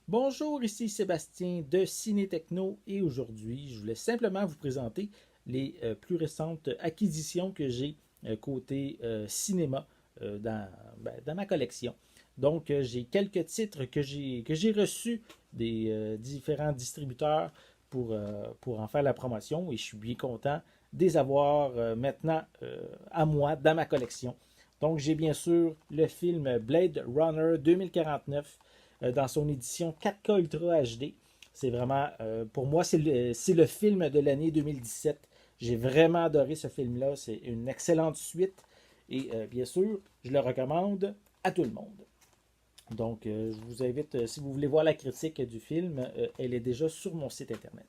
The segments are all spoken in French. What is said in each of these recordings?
Bonjour, ici Sébastien de Ciné Techno et aujourd'hui, je voulais simplement vous présenter les plus récentes acquisitions que j'ai côté cinéma dans ma collection. Donc, j'ai quelques titres que j'ai reçus des différents distributeurs pour en faire la promotion et je suis bien content de les avoir maintenant à moi dans ma collection. Donc, j'ai bien sûr le film Blade Runner 2049 dans son édition 4K Ultra HD. C'est vraiment, pour moi, c'est le film de l'année 2017. J'ai vraiment adoré ce film-là. C'est une excellente suite. Et bien sûr, je le recommande à tout le monde. Donc, je vous invite, si vous voulez voir la critique du film, elle est déjà sur mon site internet.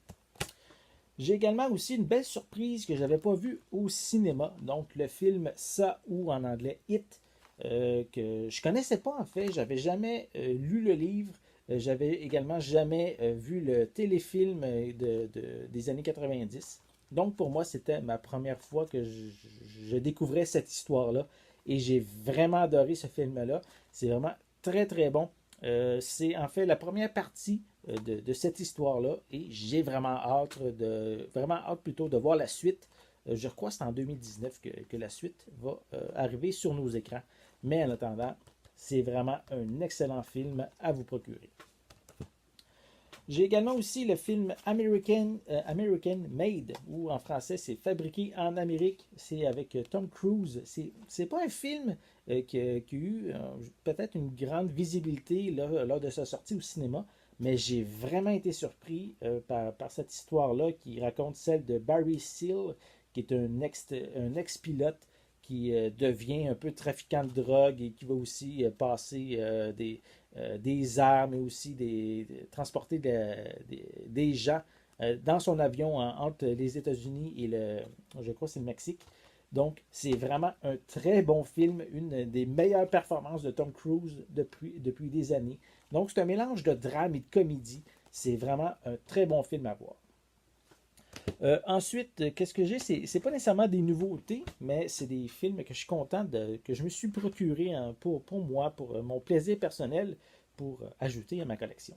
J'ai également aussi une belle surprise que je n'avais pas vue au cinéma. Donc, le film Ça ou en anglais It, que je connaissais pas en fait. J'avais jamais lu le livre. J'avais également jamais vu le téléfilm des années 90. Donc, pour moi, c'était ma première fois que je découvrais cette histoire-là. Et j'ai vraiment adoré ce film-là. C'est vraiment très, très bon. C'est en fait la première partie de cette histoire-là et j'ai vraiment hâte plutôt de voir la suite. Je crois que c'est en 2019 que la suite va arriver sur nos écrans. Mais en attendant, c'est vraiment un excellent film à vous procurer. J'ai également aussi le film American Made, ou en français c'est Fabriqué en Amérique. C'est avec Tom Cruise. C'est pas un film qui a eu peut-être une grande visibilité lors de sa sortie au cinéma, mais j'ai vraiment été surpris par cette histoire-là qui raconte celle de Barry Seal, qui est un ex-pilote qui devient un peu trafiquant de drogue et qui va aussi passer des armes et aussi transporter des gens dans son avion entre les États-Unis et je crois c'est le Mexique. Donc, c'est vraiment un très bon film, une des meilleures performances de Tom Cruise depuis des années. Donc, c'est un mélange de drame et de comédie. C'est vraiment un très bon film à voir. Ensuite, qu'est-ce que j'ai? C'est pas nécessairement des nouveautés, mais c'est des films que je suis content que je me suis procuré pour moi, pour mon plaisir personnel, pour ajouter à ma collection.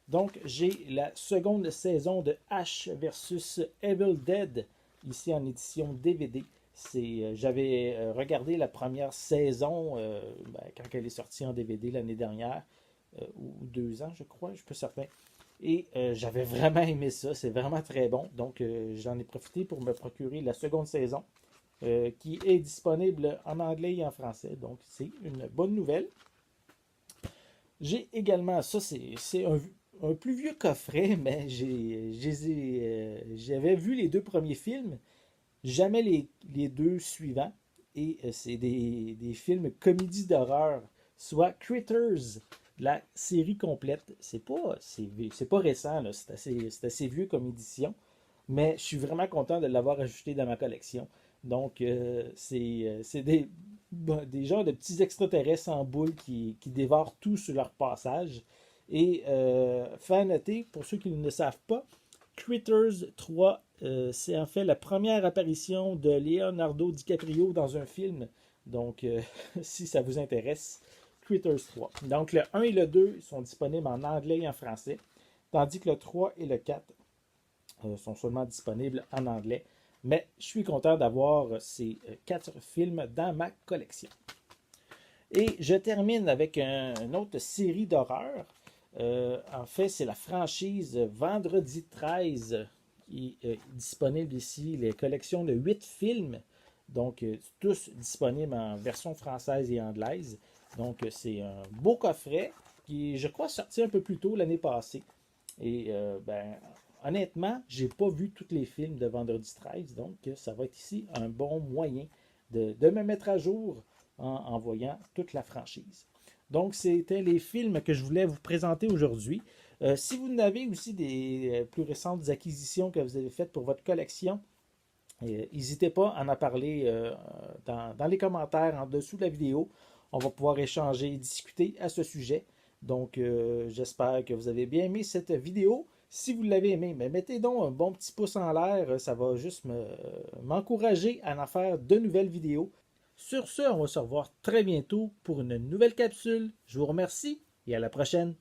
Donc, j'ai la seconde saison de Ash versus Evil Dead, ici en édition DVD. J'avais regardé la première saison quand elle est sortie en DVD l'année dernière, ou 2 ans, je crois, je suis pas certain. Et j'avais vraiment aimé ça, c'est vraiment très bon. Donc j'en ai profité pour me procurer la seconde saison qui est disponible en anglais et en français. Donc c'est une bonne nouvelle. J'ai également, ça c'est un plus vieux coffret, mais j'avais vu les deux premiers films, jamais les deux suivants. Et c'est des films comédie d'horreur, soit Critters, la série complète. C'est pas récent, là, c'est assez vieux comme édition, mais je suis vraiment content de l'avoir ajouté dans ma collection. Donc, c'est des genres de petits extraterrestres en boule qui dévorent tout sur leur passage. Et fait à noter, pour ceux qui ne le savent pas, Critters 3, c'est en fait la première apparition de Leonardo DiCaprio dans un film. Donc, si ça vous intéresse, Critters 3. Donc, le 1 et le 2 sont disponibles en anglais et en français, tandis que le 3 et le 4 sont seulement disponibles en anglais. Mais je suis content d'avoir ces 4 films dans ma collection. Et je termine avec une autre série d'horreur. En fait, c'est la franchise Vendredi 13 qui est disponible ici. Les collections de 8 films, donc tous disponibles en version française et anglaise. Donc, c'est un beau coffret qui, je crois, sorti un peu plus tôt l'année passée. Et honnêtement, j'ai pas vu tous les films de Vendredi 13, donc ça va être ici un bon moyen de me mettre à jour en voyant toute la franchise. Donc, c'était les films que je voulais vous présenter aujourd'hui. Si vous en avez aussi des plus récentes acquisitions que vous avez faites pour votre collection, n'hésitez pas à en parler dans les commentaires en dessous de la vidéo. On va pouvoir échanger et discuter à ce sujet. Donc, j'espère que vous avez bien aimé cette vidéo. Si vous l'avez aimé, mettez donc un bon petit pouce en l'air. Ça va juste m'encourager à en faire de nouvelles vidéos. Sur ce, on va se revoir très bientôt pour une nouvelle capsule. Je vous remercie et à la prochaine.